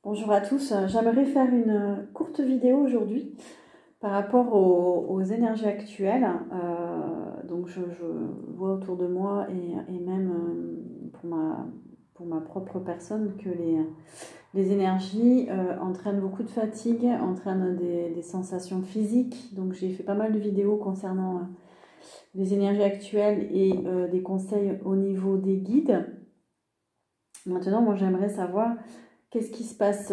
Bonjour à tous, j'aimerais faire une courte vidéo aujourd'hui par rapport aux énergies actuelles. Donc je vois autour de moi et même pour ma propre personne que les énergies entraînent beaucoup de fatigue, entraînent des sensations physiques. Donc j'ai fait pas mal de vidéos concernant les énergies actuelles et des conseils au niveau des guides. Maintenant, moi j'aimerais savoir qu'est-ce qui se passe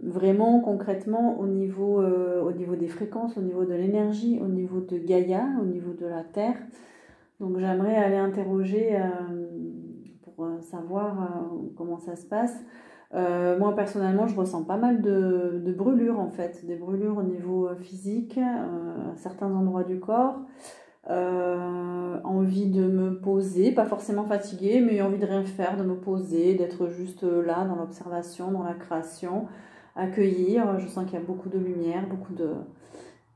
vraiment concrètement au niveau des fréquences, au niveau de l'énergie, au niveau de Gaïa, au niveau de la Terre. Donc j'aimerais aller interroger pour savoir comment ça se passe. Moi personnellement, je ressens pas mal de brûlures en fait, des brûlures au niveau physique, à certains endroits du corps. Envie de me poser, pas forcément fatiguée, mais envie de rien faire, de me poser, d'être juste là dans l'observation, dans la création, accueillir. Je sens qu'il y a beaucoup de lumière,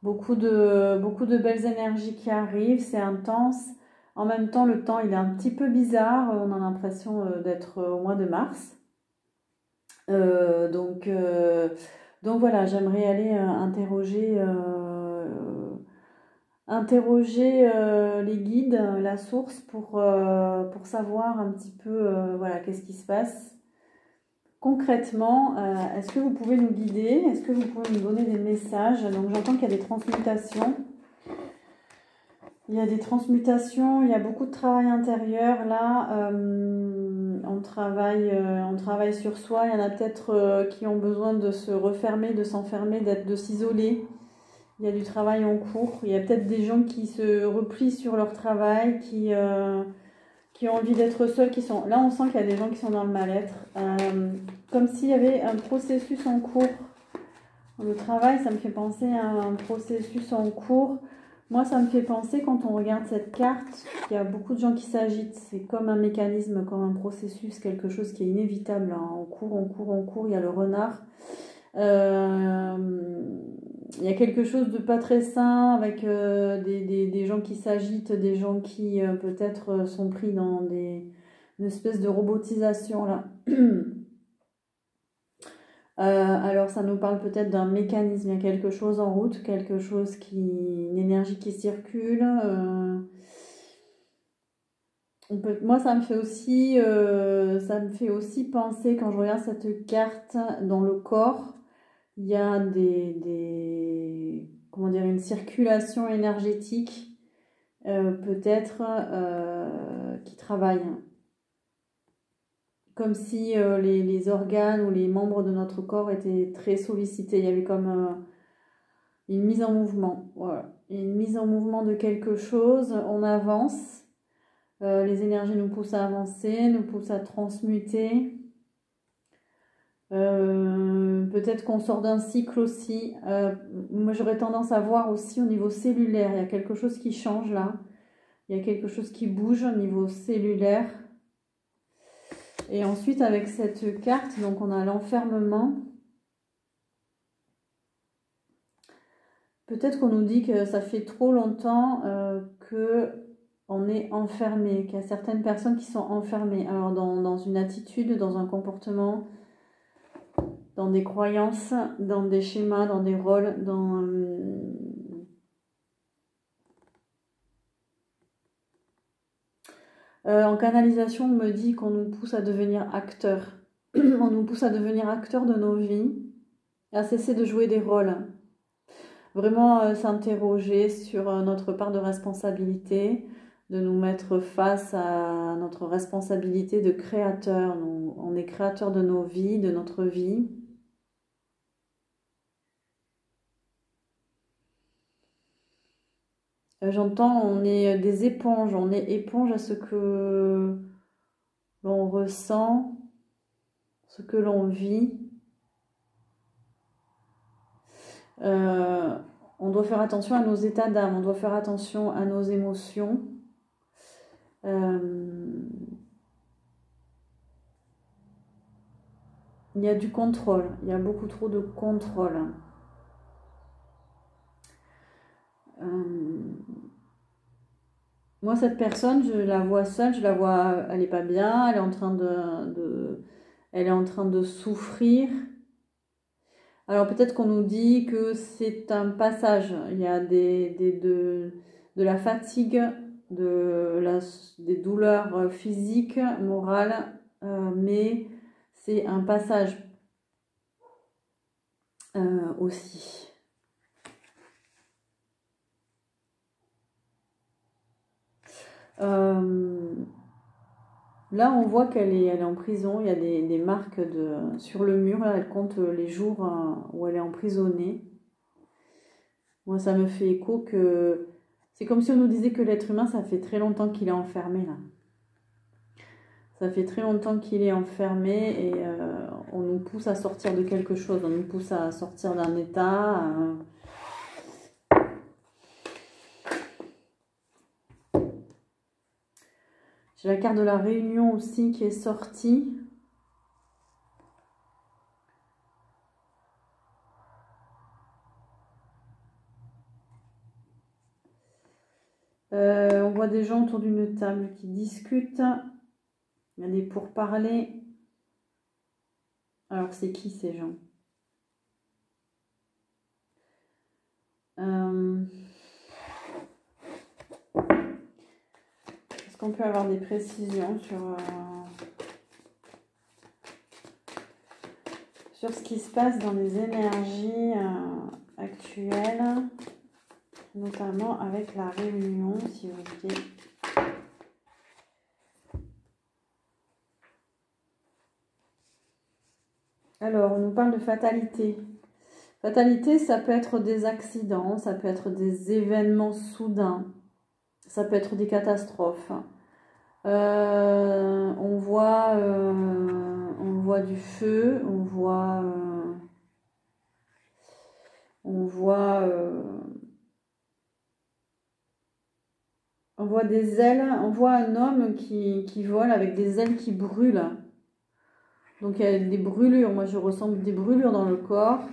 beaucoup de belles énergies qui arrivent, c'est intense. En même temps, le temps il est un petit peu bizarre, on a l'impression d'être au mois de mars. Euh, donc, euh, donc voilà, j'aimerais aller interroger les guides, la source pour savoir un petit peu voilà, qu'est-ce qui se passe. Concrètement, est-ce que vous pouvez nous guider? Est-ce que vous pouvez nous donner des messages? Donc j'entends qu'il y a des transmutations. Il y a des transmutations, il y a beaucoup de travail intérieur. Là, on travaille sur soi. Il y en a peut-être qui ont besoin de se refermer, de s'enfermer, de s'isoler. Il y a du travail en cours. Il y a peut-être des gens qui se replient sur leur travail, qui ont envie d'être seuls, qui sont... Là, on sent qu'il y a des gens qui sont dans le mal-être. Comme s'il y avait un processus en cours. Le travail, ça me fait penser à un processus en cours. Moi, ça me fait penser, quand on regarde cette carte, qu'il y a beaucoup de gens qui s'agitent. C'est comme un mécanisme, comme un processus, quelque chose qui est inévitable, hein. En cours, en cours, en cours. Il y a le renard. Il y a quelque chose de pas très sain avec des gens qui s'agitent, des gens qui peut-être sont pris dans une espèce de robotisation là. Alors ça nous parle peut-être d'un mécanisme, il y a quelque chose en route, une énergie qui circule. Moi ça me fait aussi penser, quand je regarde cette carte dans le corps, il y a comment dire, une circulation énergétique peut-être qui travaille. Comme si les organes ou les membres de notre corps étaient très sollicités. Il y avait comme une mise en mouvement. Voilà. Une mise en mouvement de quelque chose. On avance. Les énergies nous poussent à avancer, nous poussent à transmuter. Peut-être qu'on sort d'un cycle aussi. Moi, j'aurais tendance à voir aussi au niveau cellulaire. Il y a quelque chose qui change là. Il y a quelque chose qui bouge au niveau cellulaire. Et ensuite, avec cette carte, donc on a l'enfermement. Peut-être qu'on nous dit que ça fait trop longtemps qu'on est enfermé, qu'il y a certaines personnes qui sont enfermées. Alors dans une attitude, dans un comportement, dans des croyances, dans des schémas, dans des rôles, en canalisation, on me dit qu'on nous pousse à devenir acteurs. On nous pousse à devenir acteurs de nos vies, à cesser de jouer des rôles. Vraiment s'interroger sur notre part de responsabilité, de nous mettre face à notre responsabilité de créateur. On est créateur de nos vies, de notre vie. J'entends, on est des éponges, on est éponge à ce que l'on ressent, ce que l'on vit. On doit faire attention à nos états d'âme, on doit faire attention à nos émotions. Il y a du contrôle, il y a beaucoup trop de contrôle. Moi, cette personne, je la vois seule, je la vois, elle est pas bien, elle est en train elle est en train de souffrir. Alors peut-être qu'on nous dit que c'est un passage. Il y a de la fatigue, des douleurs physiques, morales, mais c'est un passage aussi. Là, on voit qu'elle est en prison. Il y a des marques sur le mur. Là, elle compte les jours où elle est emprisonnée. Moi, ça me fait écho que c'est comme si on nous disait que l'être humain, ça fait très longtemps qu'il est enfermé là. Ça fait très longtemps qu'il est enfermé et on nous pousse à sortir de quelque chose. On nous pousse à sortir d'un état. J'ai la carte de la Réunion aussi qui est sortie. On voit des gens autour d'une table qui discutent. Il y a des pourparlers. Alors, c'est qui ces gens? Est-ce qu'on peut avoir des précisions sur ce qui se passe dans les énergies actuelles, notamment avec la Réunion, s'il vous plaît? Alors, on nous parle de fatalité. Fatalité, ça peut être des accidents, ça peut être des événements soudains, ça peut être des catastrophes. On voit du feu, on voit des ailes, on voit un homme qui vole avec des ailes qui brûlent. Donc il y a des brûlures, moi je ressens des brûlures dans le corps.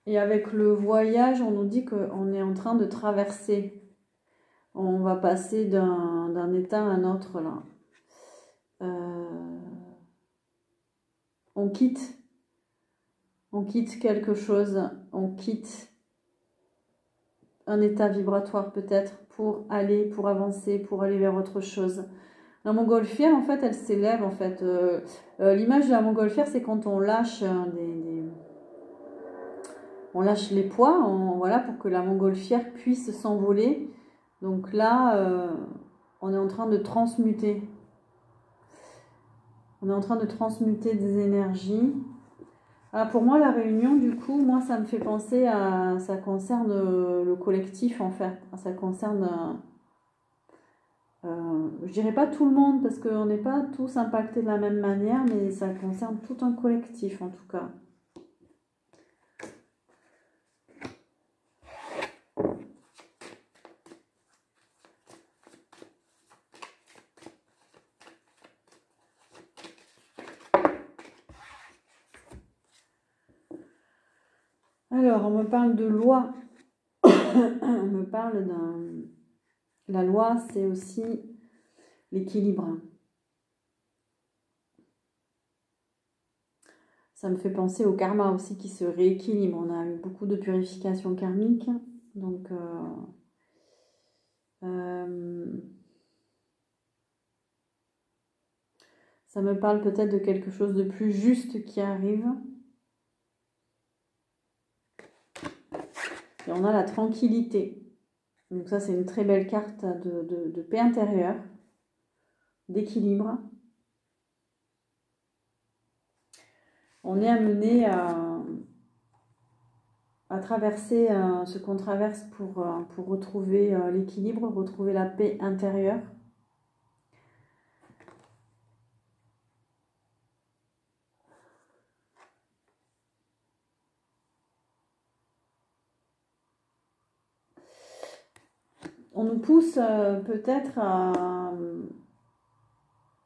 Et avec le voyage, on nous dit qu'on est en train de traverser. On va passer d'un état à un autre là. On quitte quelque chose, on quitte un état vibratoire peut-être pour avancer, pour aller vers autre chose. La montgolfière, en fait, elle s'élève en fait. L'image de la montgolfière, c'est quand on lâche on lâche les poids, voilà, pour que la montgolfière puisse s'envoler. Donc là, on est en train de transmuter. On est en train de transmuter des énergies. Ah, pour moi, la réunion, du coup, moi, ça me fait penser à... Ça concerne le collectif, en fait. Ça concerne... je dirais pas tout le monde, parce qu'on n'est pas tous impactés de la même manière, mais ça concerne tout un collectif, en tout cas. Alors, on me parle de loi. On me parle d'un... La loi, c'est aussi l'équilibre. Ça me fait penser au karma aussi qui se rééquilibre. On a eu beaucoup de purification karmique. Donc, ça me parle peut-être de quelque chose de plus juste qui arrive. Et on a la tranquillité. Donc ça, c'est une très belle carte de paix intérieure, d'équilibre. On est amené à traverser ce qu'on traverse pour retrouver l'équilibre, retrouver la paix intérieure. On nous pousse peut-être à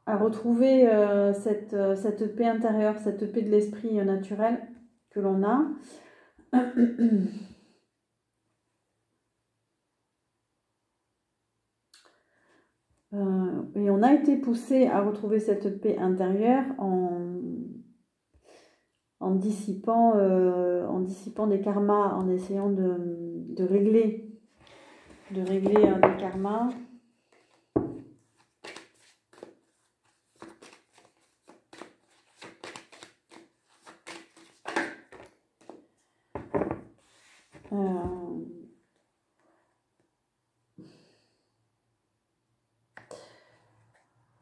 retrouver cette paix intérieure, cette paix de l'esprit naturel que l'on a. Et on a été poussé à retrouver cette paix intérieure en dissipant des karmas, en essayant de régler des karmas.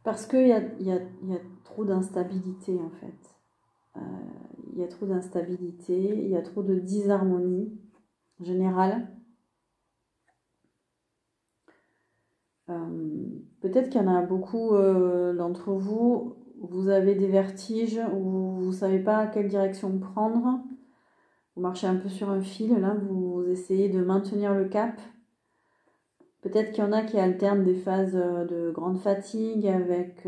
Parce qu'il y a trop d'instabilité en fait. Il y a trop d'instabilité, il y a trop de disharmonie en général. Peut-être qu'il y en a beaucoup d'entre vous, vous avez des vertiges ou vous ne savez pas quelle direction prendre. Vous marchez un peu sur un fil, là, vous essayez de maintenir le cap. Peut-être qu'il y en a qui alternent des phases de grande fatigue avec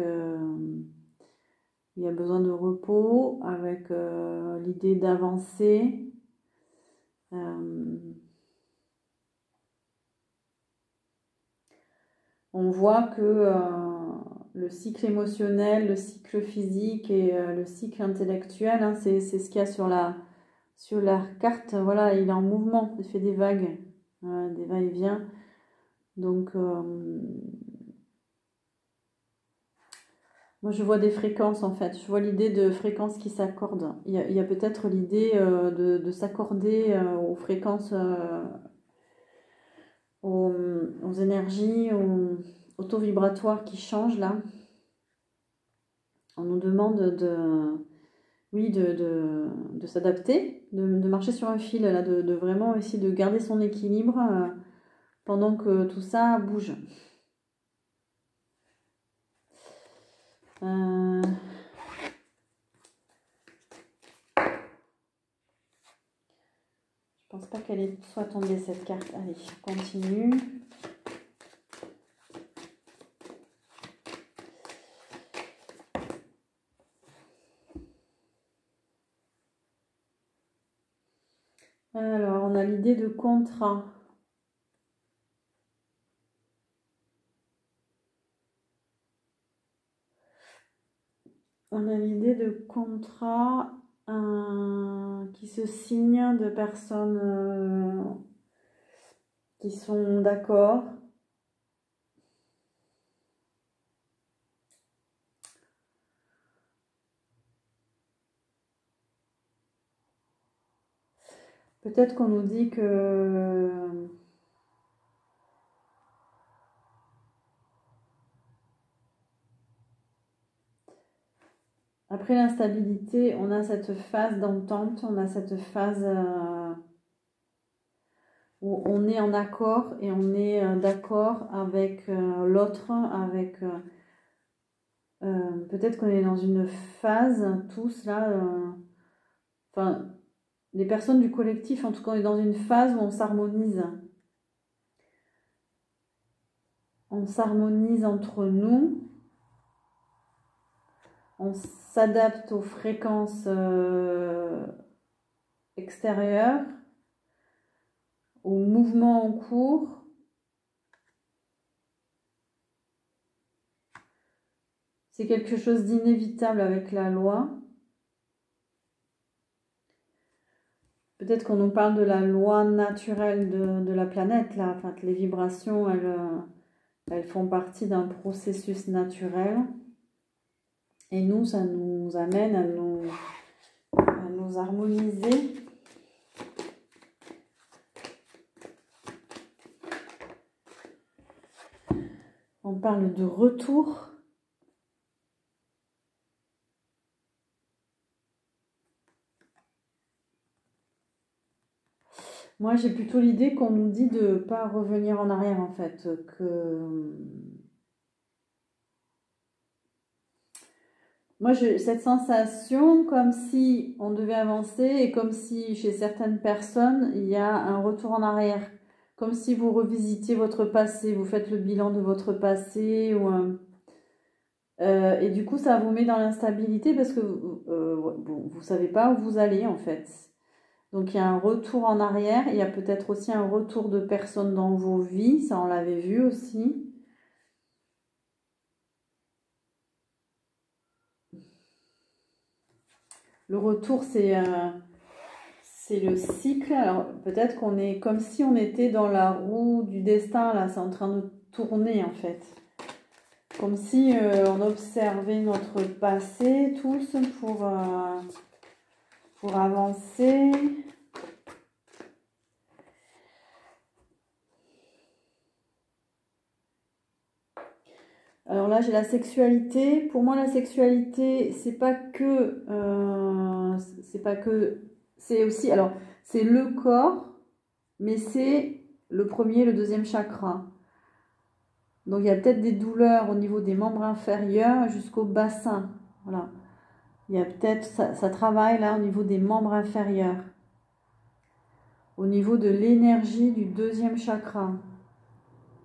il y a besoin de repos, avec l'idée d'avancer. On voit que le cycle émotionnel, le cycle physique et le cycle intellectuel, hein, c'est ce qu'il y a sur la carte. Voilà, il est en mouvement, il fait des vagues, des va-et-vient. Donc, moi je vois des fréquences en fait. Je vois l'idée de fréquences qui s'accordent. Il y a peut-être l'idée de s'accorder aux fréquences, aux énergies, aux taux vibratoires qui changent là. On nous demande de s'adapter, de marcher sur un fil, là, de vraiment essayer de garder son équilibre pendant que tout ça bouge. Je pense pas qu'elle soit tombée cette carte. Allez, on continue. Alors, on a l'idée de contrat. On a l'idée de contrat qui se signe de personnes qui sont d'accord. Peut-être qu'on nous dit que après l'instabilité, on a cette phase d'entente, on a cette phase où on est en accord et on est d'accord avec l'autre, avec peut-être qu'on est dans une phase tous là, enfin les personnes du collectif, en tout cas on est dans une phase où on s'harmonise. On s'harmonise entre nous, on s'adapte aux fréquences extérieures, aux mouvements en cours. C'est quelque chose d'inévitable avec la loi. Peut-être qu'on nous parle de la loi naturelle de la planète, là. Enfin, les vibrations, elles font partie d'un processus naturel. Et nous, ça nous amène à nous harmoniser. On parle de retour. Moi, j'ai plutôt l'idée qu'on nous dit de ne pas revenir en arrière, en fait. Moi, j'ai cette sensation comme si on devait avancer et comme si chez certaines personnes, il y a un retour en arrière. Comme si vous revisitiez votre passé, vous faites le bilan de votre passé. Et du coup, ça vous met dans l'instabilité parce que vous ne savez pas où vous allez, en fait. Donc, il y a un retour en arrière. Il y a peut-être aussi un retour de personnes dans vos vies. Ça, on l'avait vu aussi. Le retour, c'est le cycle. Alors peut-être qu'on est comme si on était dans la roue du destin, là, c'est en train de tourner en fait. Comme si on observait notre passé tous pour avancer. Alors là, j'ai la sexualité. Pour moi, la sexualité, c'est pas que, c'est aussi, alors, c'est le corps, mais c'est le premier et le deuxième chakra. Donc, il y a peut-être des douleurs au niveau des membres inférieurs jusqu'au bassin. Voilà. Il y a peut-être, ça travaille là au niveau des membres inférieurs. Au niveau de l'énergie du deuxième chakra.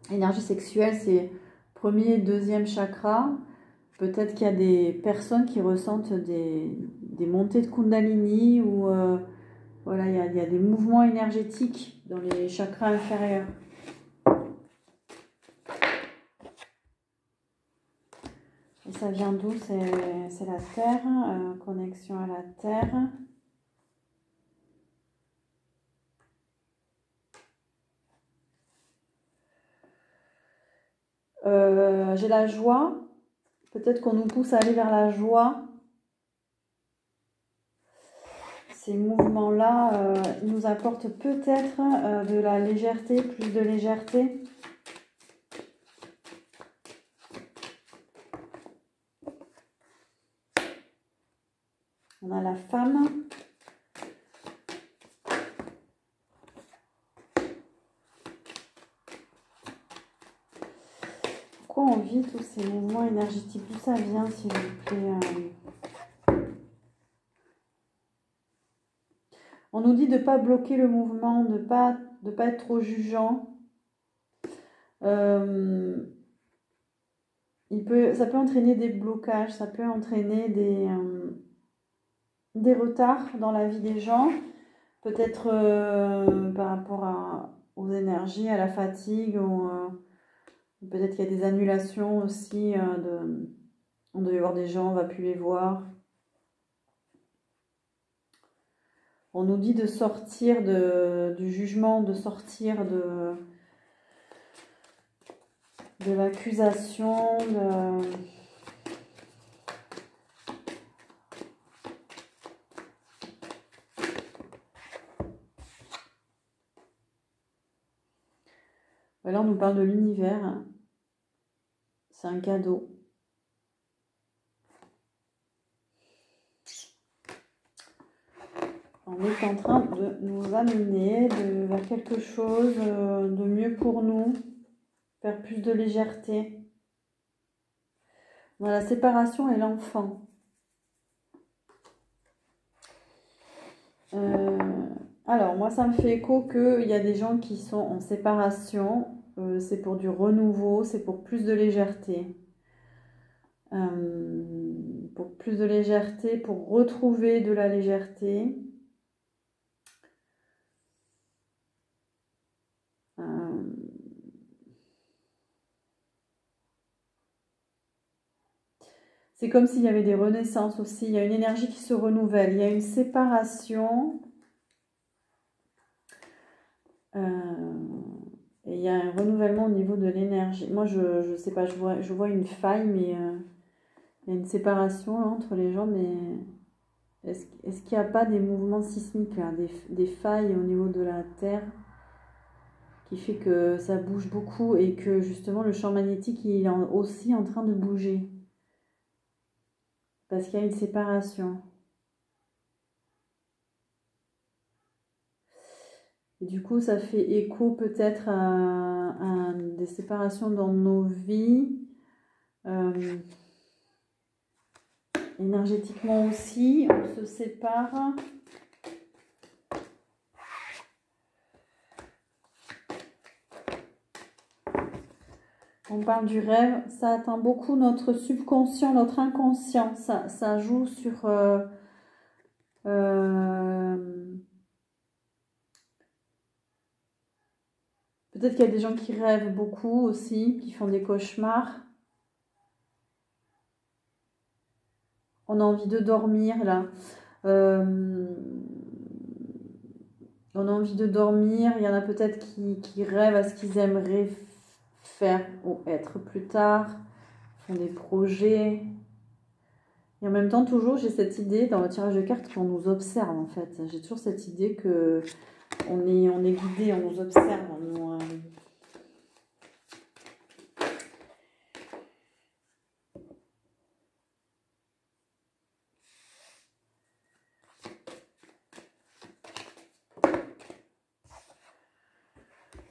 L'énergie sexuelle, c'est premier et deuxième chakra. Peut-être qu'il y a des personnes qui ressentent des montées de Kundalini ou voilà, il y a des mouvements énergétiques dans les chakras inférieurs. Et ça vient d'où? C'est la terre, connexion à la terre. J'ai la joie. Peut-être qu'on nous pousse à aller vers la joie. Ces mouvements-là nous apportent peut-être de la légèreté, plus de légèreté. On a la femme. Pourquoi on vit tous ces mouvements énergétiques? D'où ça vient, s'il vous plaît? On nous dit de ne pas bloquer le mouvement, de pas être trop jugeant. Ça peut entraîner des blocages, ça peut entraîner des retards dans la vie des gens. Peut-être par rapport aux énergies, à la fatigue, peut-être qu'il y a des annulations aussi. On doit y voir des gens, on ne va plus les voir. On nous dit de sortir du jugement, de sortir de l'accusation, Là, on nous parle de l'univers. C'est un cadeau. On est en train de nous amener vers quelque chose de mieux pour nous, vers plus de légèreté. Dans la séparation et l'enfant. Alors, moi, ça me fait écho qu'il y a des gens qui sont en séparation. C'est pour du renouveau, c'est pour plus de légèreté. Pour plus de légèreté, pour retrouver de la légèreté. C'est comme s'il y avait des renaissances aussi. Il y a une énergie qui se renouvelle. Il y a une séparation. Et il y a un renouvellement au niveau de l'énergie. Moi, je ne sais pas, je vois une faille, mais il y a une séparation là, entre les gens. Mais est-ce qu'il n'y a pas des mouvements sismiques, là, des failles au niveau de la Terre qui fait que ça bouge beaucoup et que justement le champ magnétique il est aussi en train de bouger? Parce qu'il y a une séparation. Et du coup, ça fait écho peut-être à des séparations dans nos vies. Énergétiquement aussi, on se sépare. On parle du rêve, ça atteint beaucoup notre subconscient, notre inconscient. Ça joue sur... Peut-être qu'il y a des gens qui rêvent beaucoup aussi, qui font des cauchemars. On a envie de dormir là. Euh, on a envie de dormir. Il y en a peut-être qui rêvent à ce qu'ils aimeraient faire ou être plus tard, font des projets. Et en même temps, toujours, j'ai cette idée dans le tirage de cartes qu'on nous observe, en fait. J'ai toujours cette idée que on est guidé, on nous observe.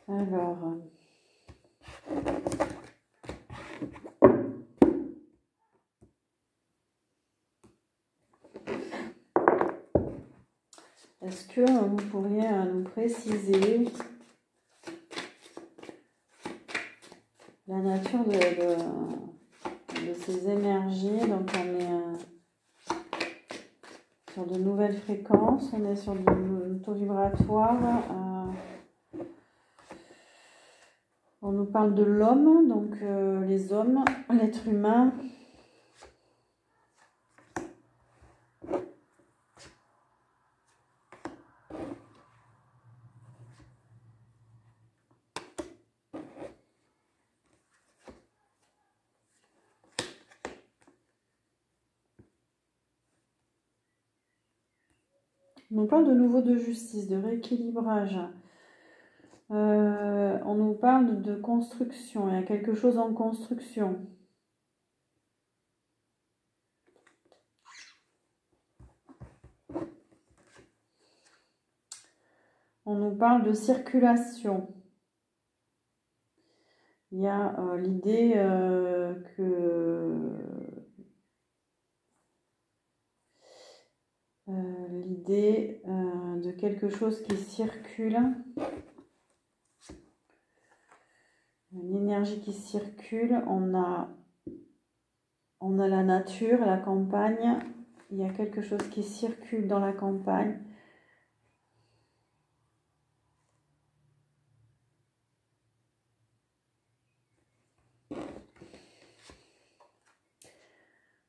Alors... Est-ce que vous pourriez nous préciser la nature de ces énergies? Donc on est sur de nouvelles fréquences, on est sur du taux vibratoire. On nous parle de l'homme, donc les hommes, l'être humain. On nous parle de nouveau de justice, de rééquilibrage. On nous parle de construction, il y a quelque chose en construction. On nous parle de circulation. Il y a l'idée de quelque chose qui circule, une énergie qui circule. On a la nature, la campagne. Il y a quelque chose qui circule dans la campagne.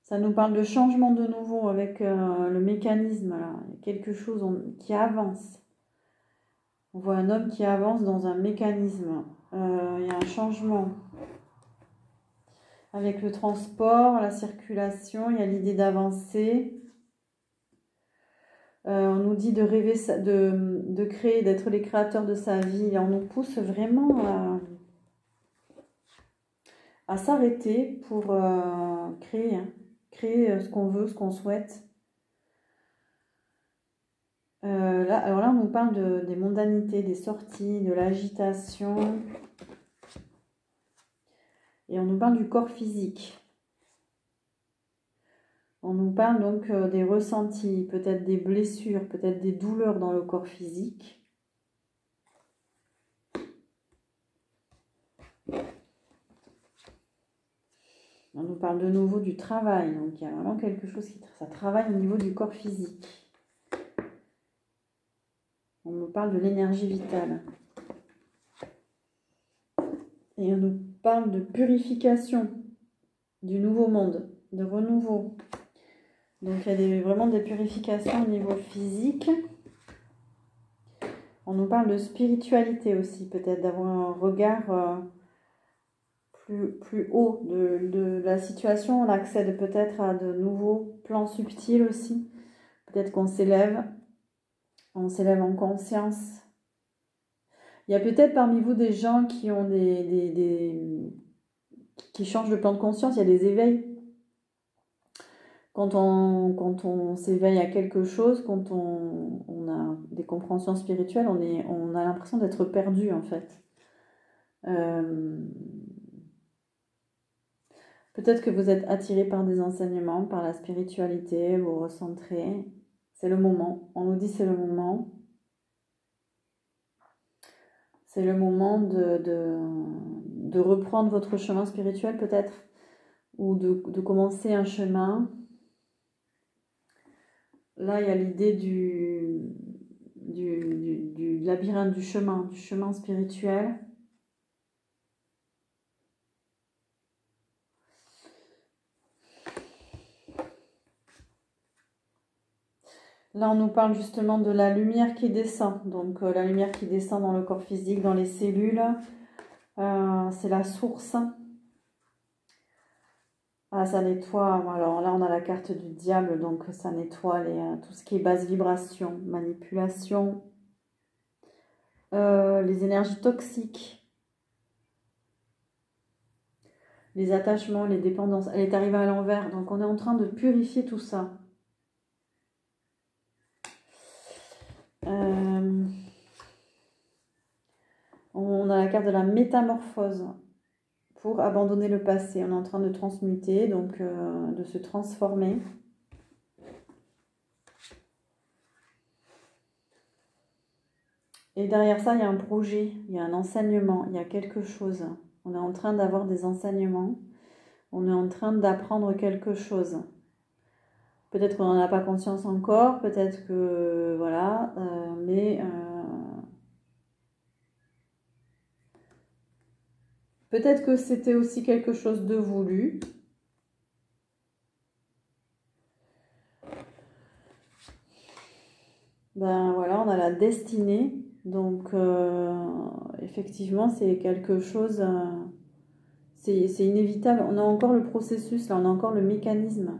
Ça nous parle de changement de nouveau avec le mécanisme. Là. Il y a quelque chose qui avance. On voit un homme qui avance dans un mécanisme. Il y a un changement. Avec le transport, la circulation, il y a l'idée d'avancer. On nous dit de rêver, de créer, d'être les créateurs de sa vie. Et on nous pousse vraiment à s'arrêter pour créer. Créer ce qu'on veut, ce qu'on souhaite. Alors là, on nous parle des mondanités, des sorties, de l'agitation. Et on nous parle du corps physique. On nous parle donc des ressentis, peut-être des blessures, peut-être des douleurs dans le corps physique. On nous parle de nouveau du travail. Donc il y a vraiment quelque chose ça travaille au niveau du corps physique. On nous parle de l'énergie vitale. Et on nous parle de purification du nouveau monde, de renouveau. Donc il y a vraiment des purifications au niveau physique. On nous parle de spiritualité aussi, peut-être d'avoir un regard plus haut de la situation. On accède peut-être à de nouveaux plans subtils aussi. Peut-être qu'on s'élève en conscience. Il y a peut-être parmi vous des gens qui ont qui changent de plan de conscience. Il y a des éveils. Quand on s'éveille à quelque chose, quand on a des compréhensions spirituelles, on a l'impression d'être perdu en fait. Peut-être que vous êtes attiré par des enseignements, par la spiritualité, vous recentrez. C'est le moment. On nous dit c'est le moment. C'est le moment de reprendre votre chemin spirituel peut-être, ou de commencer un chemin. Là, il y a l'idée du labyrinthe du chemin spirituel. Là, on nous parle justement de la lumière qui descend. Donc, la lumière qui descend dans le corps physique, dans les cellules. C'est la source. Ah, ça nettoie. Alors là, on a la carte du diable. Donc, ça nettoie tout ce qui est basse vibration, manipulation, les énergies toxiques, les attachements, les dépendances. Elle est arrivée à l'envers. Donc, on est en train de purifier tout ça. On a la carte de la métamorphose pour abandonner le passé. On est en train de transmuter, donc de se transformer. Et derrière ça, il y a un projet, il y a un enseignement, il y a quelque chose. On est en train d'avoir des enseignements. On est en train d'apprendre quelque chose. Peut-être qu'on n'en a pas conscience encore, peut-être que... Voilà, mais... peut-être que c'était aussi quelque chose de voulu. Ben voilà, on a la destinée. Donc, effectivement, c'est quelque chose... c'est inévitable. On a encore le processus, là, on a encore le mécanisme.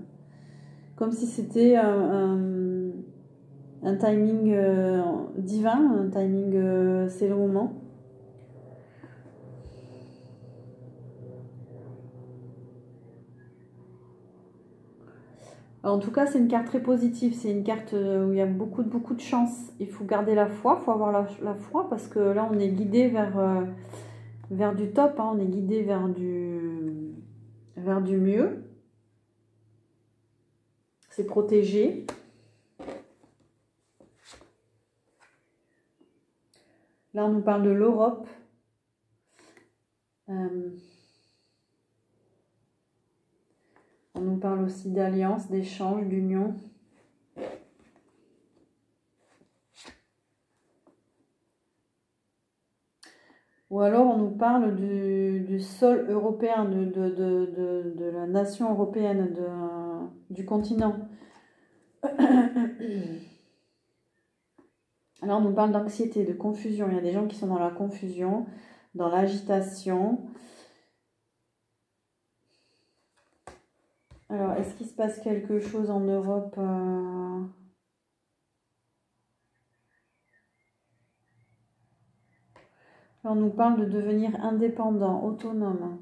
Comme si c'était un timing divin, un timing, c'est le moment. En tout cas, c'est une carte très positive. C'est une carte où il y a beaucoup de chance. Il faut garder la foi, il faut avoir la foi parce que là, on est guidé vers du top. Hein, on est guidé vers du mieux. C'est protégé. Là, on nous parle de l'Europe. On nous parle aussi d'alliance, d'échange, d'union. Ou alors on nous parle du sol européen, de la nation européenne, du continent. Alors on nous parle d'anxiété, de confusion. Il y a des gens qui sont dans la confusion, dans l'agitation. Alors, est-ce qu'il se passe quelque chose en Europe On nous parle de devenir indépendant, autonome.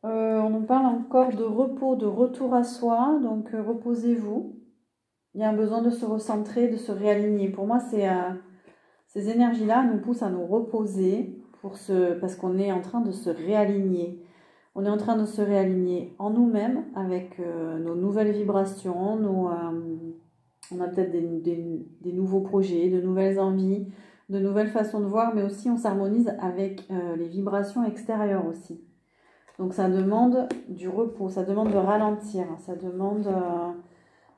On nous parle encore de repos, de retour à soi, donc reposez-vous. Il y a un besoin de se recentrer, de se réaligner. Pour moi, ces énergies-là nous poussent à nous reposer parce qu'on est en train de se réaligner. On est en train de se réaligner en nous-mêmes avec nos nouvelles vibrations, on a peut-être des nouveaux projets, de nouvelles envies, de nouvelles façons de voir, mais aussi on s'harmonise avec les vibrations extérieures aussi. Donc ça demande du repos, ça demande de ralentir, ça demande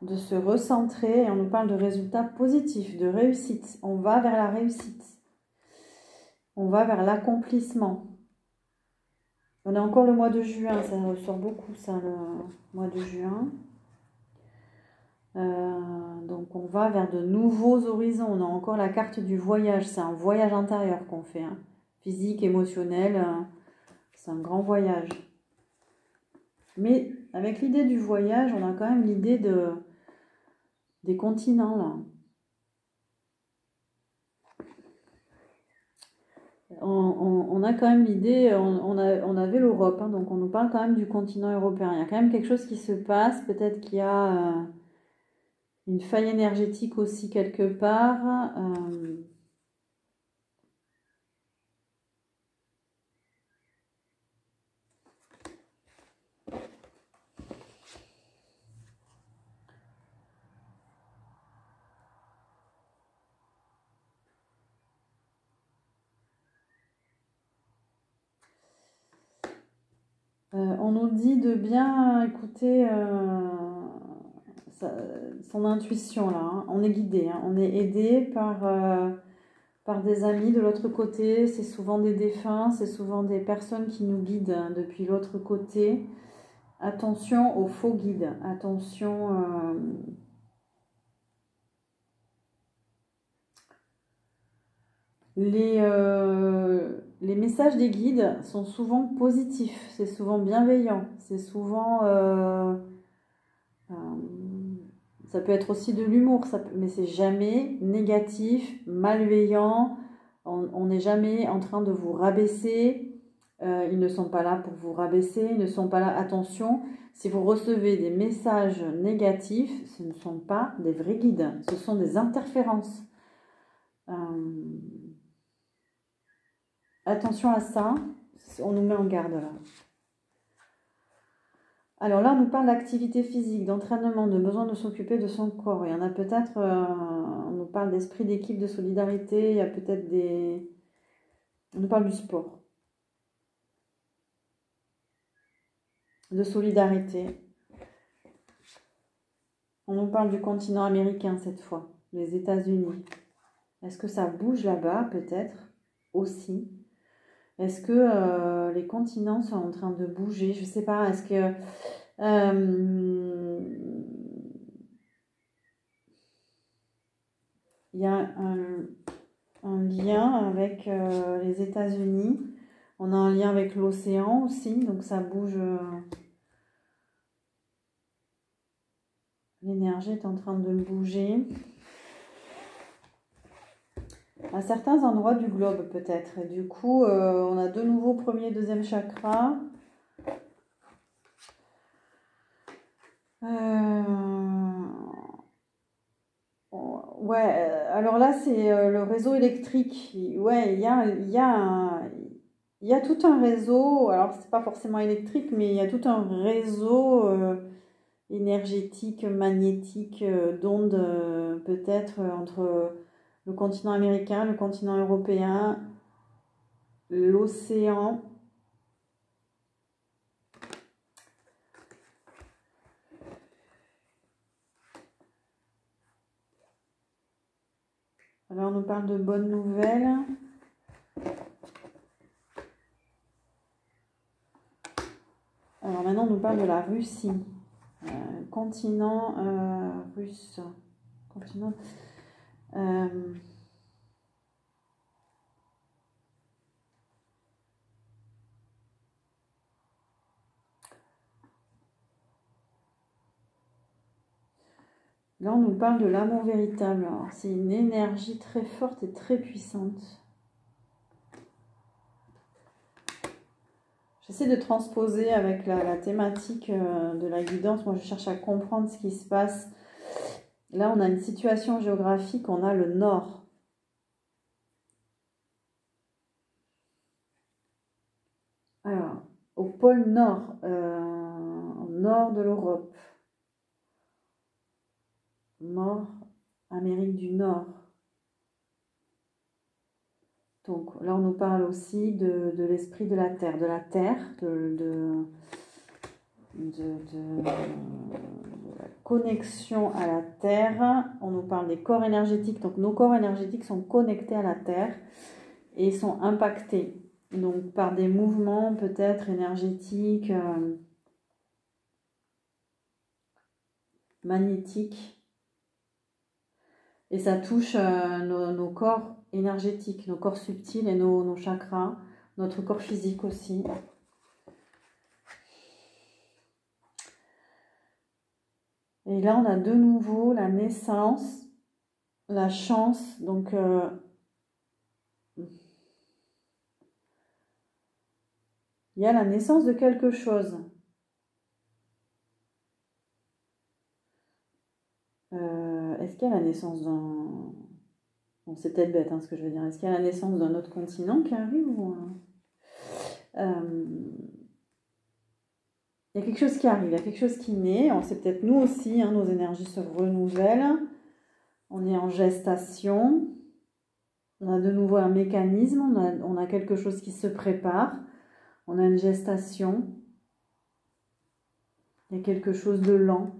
de se recentrer et on nous parle de résultats positifs, de réussite. On va vers la réussite, on va vers l'accomplissement. On a encore le mois de juin, ça ressort beaucoup ça, le mois de juin. Donc on va vers de nouveaux horizons. On a encore la carte du voyage, c'est un voyage intérieur qu'on fait, hein. Physique, émotionnel, c'est un grand voyage. Mais avec l'idée du voyage, on a quand même l'idée des continents là. On a quand même l'idée, on avait l'Europe, hein, donc on nous parle quand même du continent européen. Il y a quand même quelque chose qui se passe, peut-être qu'il y a une faille énergétique aussi quelque part. On nous dit de bien écouter son intuition là, hein. On est guidé, hein. On est aidé par par des amis de l'autre côté. C'est souvent des défunts, c'est souvent des personnes qui nous guident depuis l'autre côté. Attention aux faux guides, attention... Les messages des guides sont souvent positifs, c'est souvent bienveillant, c'est souvent... ça peut être aussi de l'humour, mais c'est jamais négatif, malveillant. On n'est jamais en train de vous rabaisser. Ils ne sont pas là pour vous rabaisser, ils ne sont pas là. Attention, si vous recevez des messages négatifs, ce ne sont pas des vrais guides, ce sont des interférences. Attention à ça, on nous met en garde là. Alors là, on nous parle d'activité physique, d'entraînement, de besoin de s'occuper de son corps. Il y en a peut-être, on nous parle d'esprit d'équipe, de solidarité, il y a peut-être des... On nous parle du sport, de solidarité. On nous parle du continent américain cette fois, les États-Unis. Est-ce que ça bouge là-bas, peut-être, aussi? Est-ce que les continents sont en train de bouger? Je ne sais pas, est-ce que... il y a un lien avec les États-Unis. On a un lien avec l'océan aussi, donc ça bouge. L'énergie est en train de bouger. À certains endroits du globe peut-être. Et du coup, on a de nouveau premier et deuxième chakra. Ouais, alors là, c'est le réseau électrique. Ouais, il y a tout un réseau. Alors, c'est pas forcément électrique, mais il y a tout un réseau énergétique, magnétique, d'ondes, peut-être, entre le continent américain, le continent européen, l'océan. Alors, on nous parle de bonnes nouvelles. Alors, maintenant, on nous parle de la Russie. Continent russe. Continent... Là, on nous parle de l'amour véritable. C'est une énergie très forte et très puissante. J'essaie de transposer avec la thématique de la guidance. Moi, je cherche à comprendre ce qui se passe. Là, on a une situation géographique. On a le nord. Alors, au pôle nord, au nord de l'Europe. Nord, Amérique du Nord. Donc là, on nous parle aussi de l'esprit de la Terre, de la connexion à la Terre. On nous parle des corps énergétiques. Donc nos corps énergétiques sont connectés à la Terre et sont impactés donc par des mouvements peut-être énergétiques, magnétiques. Et ça touche nos corps énergétiques, nos corps subtils et nos chakras, notre corps physique aussi. Et là, on a de nouveau la naissance, la chance. Donc, il y a la naissance de quelque chose. Est-ce qu'il y a la naissance d'un... Bon, c'est peut-être bête ce que je veux dire. Est-ce qu'il y a la naissance d'un autre continent qui arrive ou... Il y a quelque chose qui arrive, il y a quelque chose qui naît. C'est peut-être nous aussi, nos énergies se renouvellent. On est en gestation. On a de nouveau un mécanisme, on a quelque chose qui se prépare. On a une gestation. Il y a quelque chose de lent.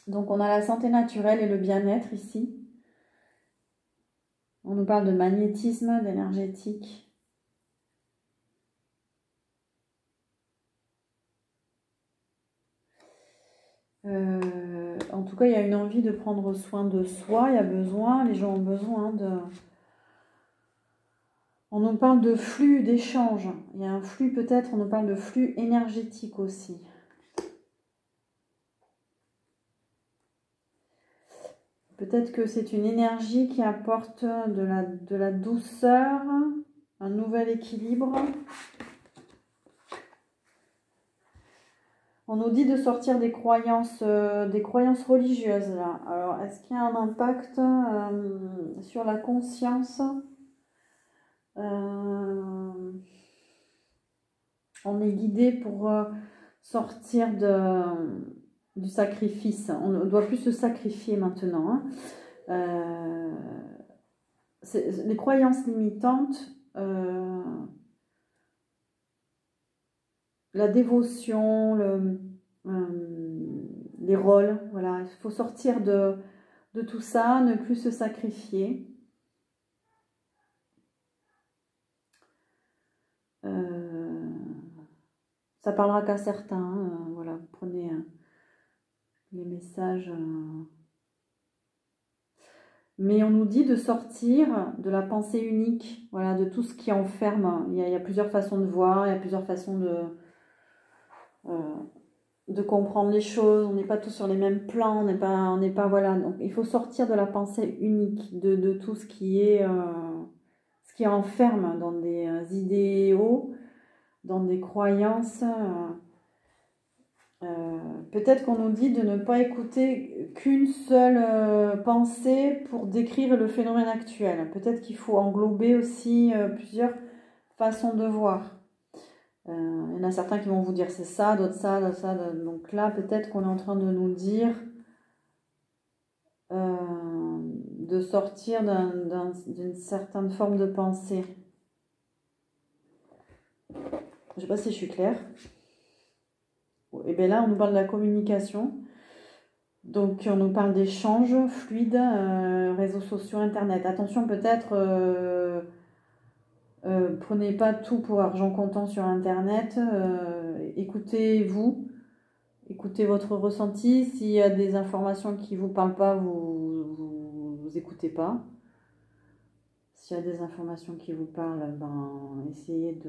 Donc on a la santé naturelle et le bien-être ici. On nous parle de magnétisme, d'énergétique. En tout cas, il y a une envie de prendre soin de soi, il y a besoin, les gens ont besoin de... On nous parle de flux, d'échange. Il y a un flux peut-être, on nous parle de flux énergétique aussi. Peut-être que c'est une énergie qui apporte de la douceur, un nouvel équilibre. On nous dit de sortir des croyances religieuses là. Alors, est-ce qu'il y a un impact sur la conscience? On est guidé pour sortir du sacrifice. On ne doit plus se sacrifier maintenant. Hein. Les croyances limitantes, la dévotion, les rôles, voilà. Il faut sortir de tout ça, ne plus se sacrifier. Ça parlera qu'à certains. Voilà, vous prenez les messages. Mais on nous dit de sortir de la pensée unique, voilà, de tout ce qui enferme. Il y a plusieurs façons de voir, il y a plusieurs façons de comprendre les choses. On n'est pas tous sur les mêmes plans, on n'est pas, voilà. Donc il faut sortir de la pensée unique, de tout ce qui enferme dans des idéaux, dans des croyances. Peut-être qu'on nous dit de ne pas écouter qu'une seule pensée pour décrire le phénomène actuel. Peut-être qu'il faut englober aussi plusieurs façons de voir. Il y en a certains qui vont vous dire c'est ça, d'autres ça, d'autres ça. Donc là, peut-être qu'on est en train de nous dire de sortir d'une certaine forme de pensée. Je ne sais pas si je suis claire. Et bien là, on nous parle de la communication. Donc, on nous parle d'échanges fluides, réseaux sociaux, Internet. Attention, peut-être, prenez pas tout pour argent comptant sur Internet. Écoutez-vous, écoutez votre ressenti. S'il y a des informations qui ne vous parlent pas, vous écoutez pas. S'il y a des informations qui vous parlent, ben, essayez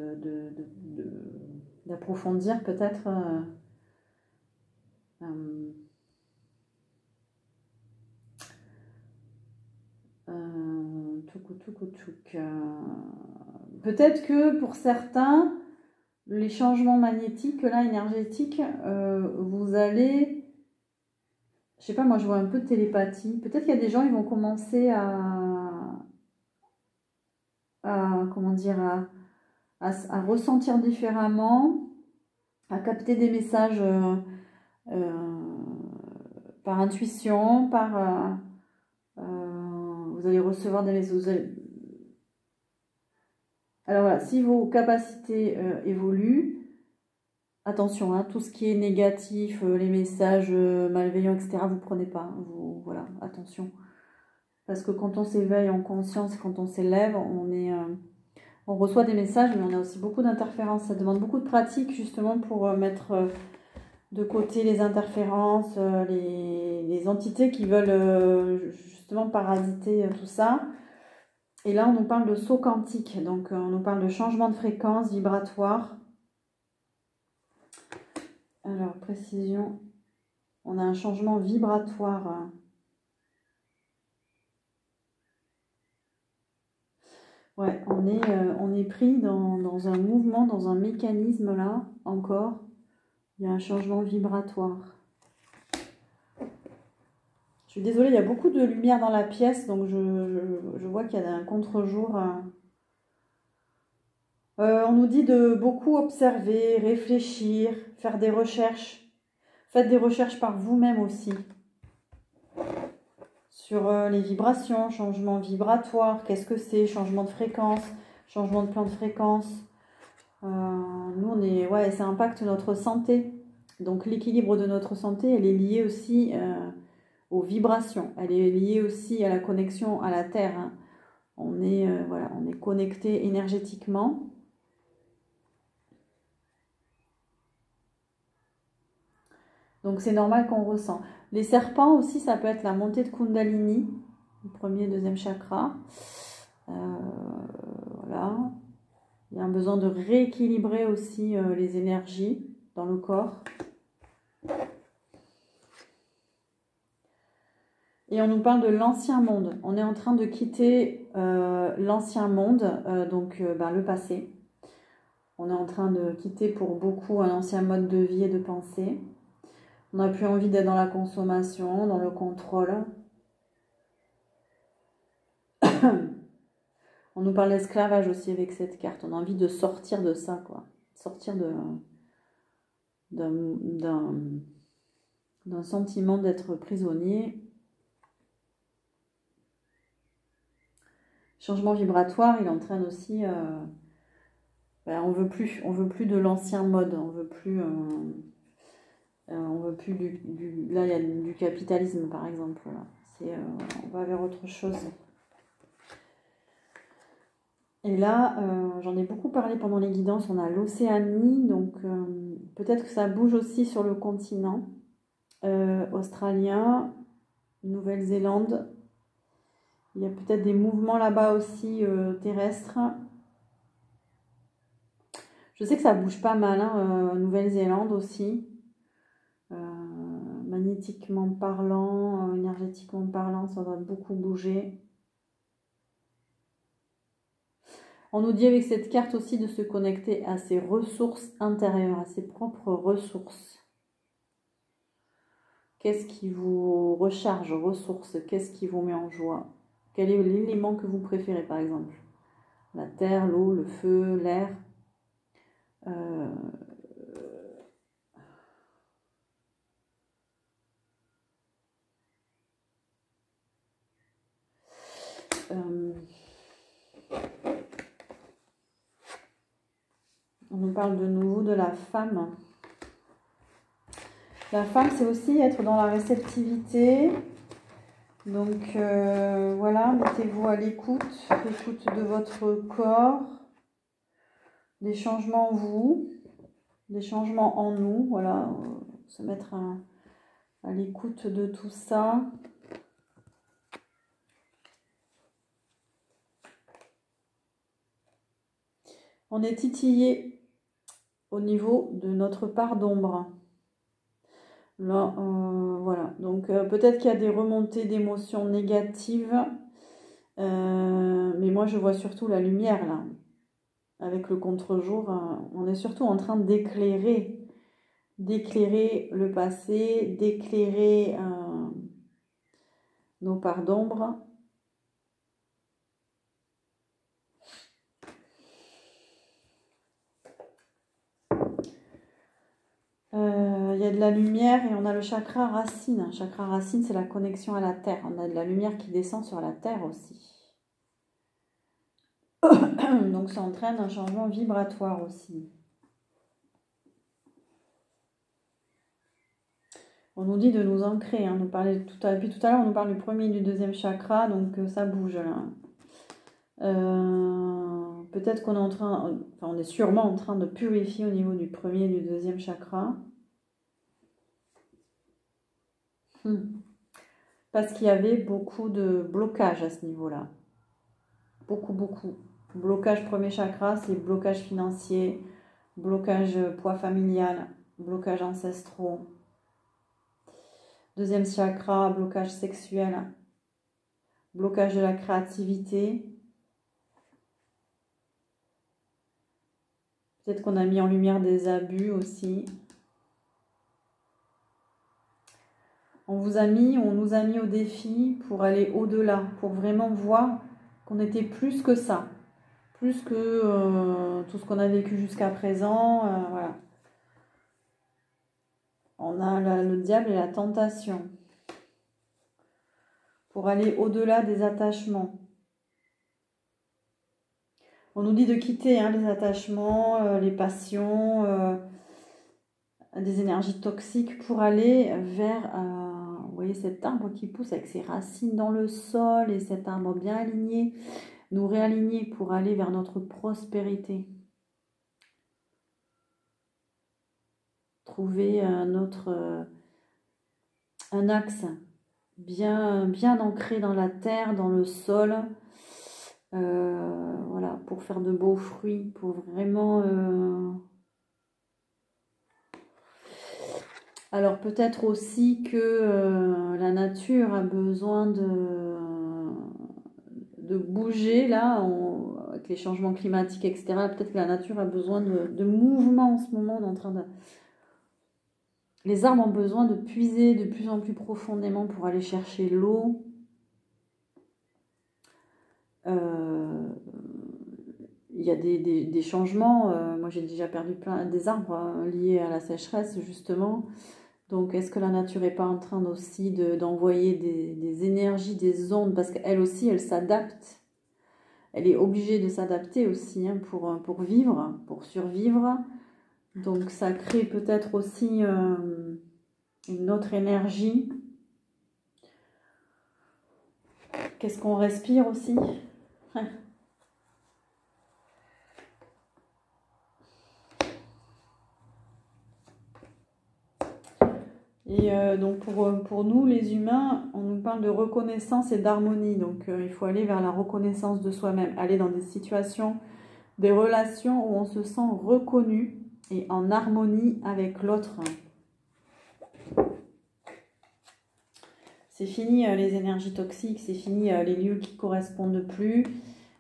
d'approfondir peut-être. Peut-être que pour certains, les changements magnétiques, là, énergétiques, vous allez... Je sais pas, moi je vois un peu de télépathie. Peut-être qu'il y a des gens, ils vont commencer comment dire, à ressentir différemment, à capter des messages par intuition, vous allez recevoir des messages. Alors voilà, si vos capacités évoluent, attention, hein, tout ce qui est négatif, les messages malveillants, etc., vous ne prenez pas. Voilà, attention. Parce que quand on s'éveille en conscience, quand on s'élève, on reçoit des messages, mais on a aussi beaucoup d'interférences. Ça demande beaucoup de pratique justement pour mettre de côté les interférences, les entités qui veulent justement parasiter tout ça. Et là, on nous parle de saut quantique. Donc, on nous parle de changement de fréquence vibratoire. Alors, précision. On a un changement vibratoire. Ouais, on est pris dans un mouvement, dans un mécanisme là, encore. Il y a un changement vibratoire. Je suis désolée, il y a beaucoup de lumière dans la pièce, donc je vois qu'il y a un contre-jour. On nous dit de beaucoup observer, réfléchir, faire des recherches. Faites des recherches par vous-même aussi. Sur les vibrations, changement vibratoire, qu'est-ce que c'est, changement de fréquence, changement de plan de fréquence. Nous, ça impacte notre santé. Donc l'équilibre de notre santé, elle est liée aussi aux vibrations. Elle est liée aussi à la connexion à la Terre. Hein. Voilà, on est connecté énergétiquement. Donc c'est normal qu'on ressent. Les serpents aussi, ça peut être la montée de Kundalini, le premier et deuxième chakra. Voilà. Il y a un besoin de rééquilibrer aussi les énergies dans le corps. Et on nous parle de l'ancien monde. On est en train de quitter l'ancien monde, donc le passé. On est en train de quitter pour beaucoup un ancien mode de vie et de pensée. On n'a plus envie d'être dans la consommation, dans le contrôle. On nous parle d'esclavage aussi avec cette carte. On a envie de sortir de ça, quoi. Sortir d'un sentiment d'être prisonnier. Changement vibratoire, il entraîne aussi... on veut plus de l'ancien mode. On veut plus là, il y a du capitalisme, par exemple. Là. On va vers autre chose. Et là, j'en ai beaucoup parlé pendant les guidances, on a l'Océanie, donc peut-être que ça bouge aussi sur le continent australien, Nouvelle-Zélande. Il y a peut-être des mouvements là-bas aussi terrestres. Je sais que ça bouge pas mal, hein, Nouvelle-Zélande aussi. Magnétiquement parlant, énergétiquement parlant, ça doit beaucoup bouger. On nous dit avec cette carte aussi de se connecter à ses ressources intérieures, à ses propres ressources. Qu'est-ce qui vous recharge, ressources? Qu'est-ce qui vous met en joie? Quel est l'élément que vous préférez, par exemple? La terre, l'eau, le feu, l'air. On nous parle de nouveau de la femme. La femme, c'est aussi être dans la réceptivité. Donc voilà, mettez-vous à l'écoute de votre corps, des changements en vous, des changements en nous. Voilà, se mettre à l'écoute de tout ça. On est titillé au niveau de notre part d'ombre. Là, voilà. Donc, peut-être qu'il y a des remontées d'émotions négatives. Mais moi, je vois surtout la lumière, là. Avec le contre-jour, on est surtout en train d'éclairer le passé, d'éclairer nos parts d'ombre. Il y a de la lumière et on a le chakra racine. Chakra racine, c'est la connexion à la terre. On a de la lumière qui descend sur la terre aussi. Donc ça entraîne un changement vibratoire aussi. On nous dit de nous ancrer. Hein. Depuis tout à l'heure, on nous parle du premier et du deuxième chakra, donc ça bouge là. Peut-être qu'on est on est sûrement en train de purifier au niveau du premier et du deuxième chakra. Parce qu'il y avait beaucoup de blocages à ce niveau-là. Beaucoup. Blocage premier chakra, c'est blocage financier, blocage poids familial, blocage ancestraux. Deuxième chakra, blocage sexuel, blocage de la créativité. Peut-être qu'on a mis en lumière des abus aussi. On nous a mis au défi pour aller au-delà, pour vraiment voir qu'on était plus que ça. Plus que tout ce qu'on a vécu jusqu'à présent. Voilà. On a le diable et la tentation. Pour aller au-delà des attachements. On nous dit de quitter les attachements, les passions, des énergies toxiques pour aller vers, vous voyez cet arbre qui pousse avec ses racines dans le sol et cet arbre bien aligné, nous réaligner pour aller vers notre prospérité. Trouver un axe bien ancré dans la terre, dans le sol, voilà, pour faire de beaux fruits, pour vraiment... Alors peut-être aussi que la nature a besoin de bouger, là, avec les changements climatiques, etc. Peut-être que la nature a besoin de mouvement en ce moment, on est en train de... Les arbres ont besoin de puiser de plus en plus profondément pour aller chercher l'eau. Il y a des changements. Moi, j'ai déjà perdu des arbres liés à la sécheresse, justement. Donc, est-ce que la nature n'est pas en train aussi d'envoyer des énergies, des ondes? Parce qu'elle aussi, elle s'adapte. Elle est obligée de s'adapter aussi hein, pour vivre, pour survivre. Donc, ça crée peut-être aussi... une autre énergie. Qu'est-ce qu'on respire aussi? Et donc pour nous les humains, on nous parle de reconnaissance et d'harmonie. Donc il faut aller vers la reconnaissance de soi-même, aller dans des situations, des relations où on se sent reconnu et en harmonie avec l'autre. C'est fini les énergies toxiques, c'est fini les lieux qui ne correspondent plus.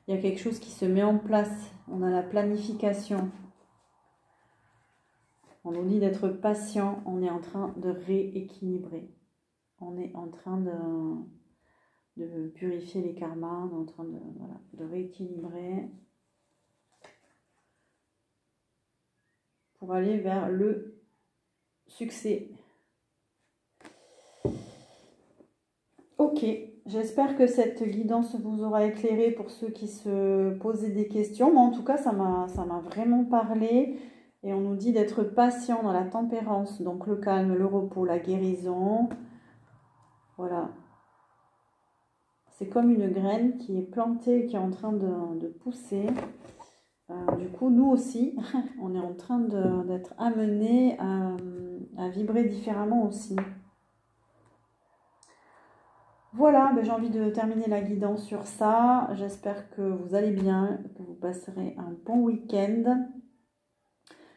Il y a quelque chose qui se met en place. On a la planification. On nous dit d'être patient. On est en train de rééquilibrer. On est en train de purifier les karmas. On est en train de rééquilibrer. Pour aller vers le succès. Ok, j'espère que cette guidance vous aura éclairé pour ceux qui se posaient des questions. Moi, en tout cas, ça m'a vraiment parlé. Et on nous dit d'être patient dans la tempérance, donc le calme, le repos, la guérison. Voilà. C'est comme une graine qui est plantée, qui est en train de pousser. Du coup, nous aussi, on est en train d'être amenés à vibrer différemment aussi. Voilà, ben j'ai envie de terminer la guidance sur ça. J'espère que vous allez bien, que vous passerez un bon week-end.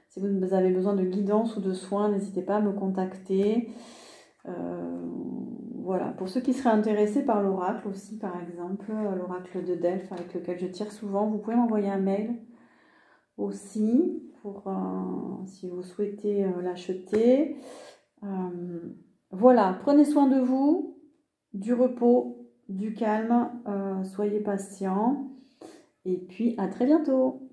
Si vous avez besoin de guidance ou de soins, n'hésitez pas à me contacter. Voilà, pour ceux qui seraient intéressés par l'oracle aussi, par exemple, l'oracle de Delphes avec lequel je tire souvent, vous pouvez m'envoyer un mail aussi pour si vous souhaitez l'acheter. Voilà, prenez soin de vous. Du repos, du calme, soyez patients et puis à très bientôt.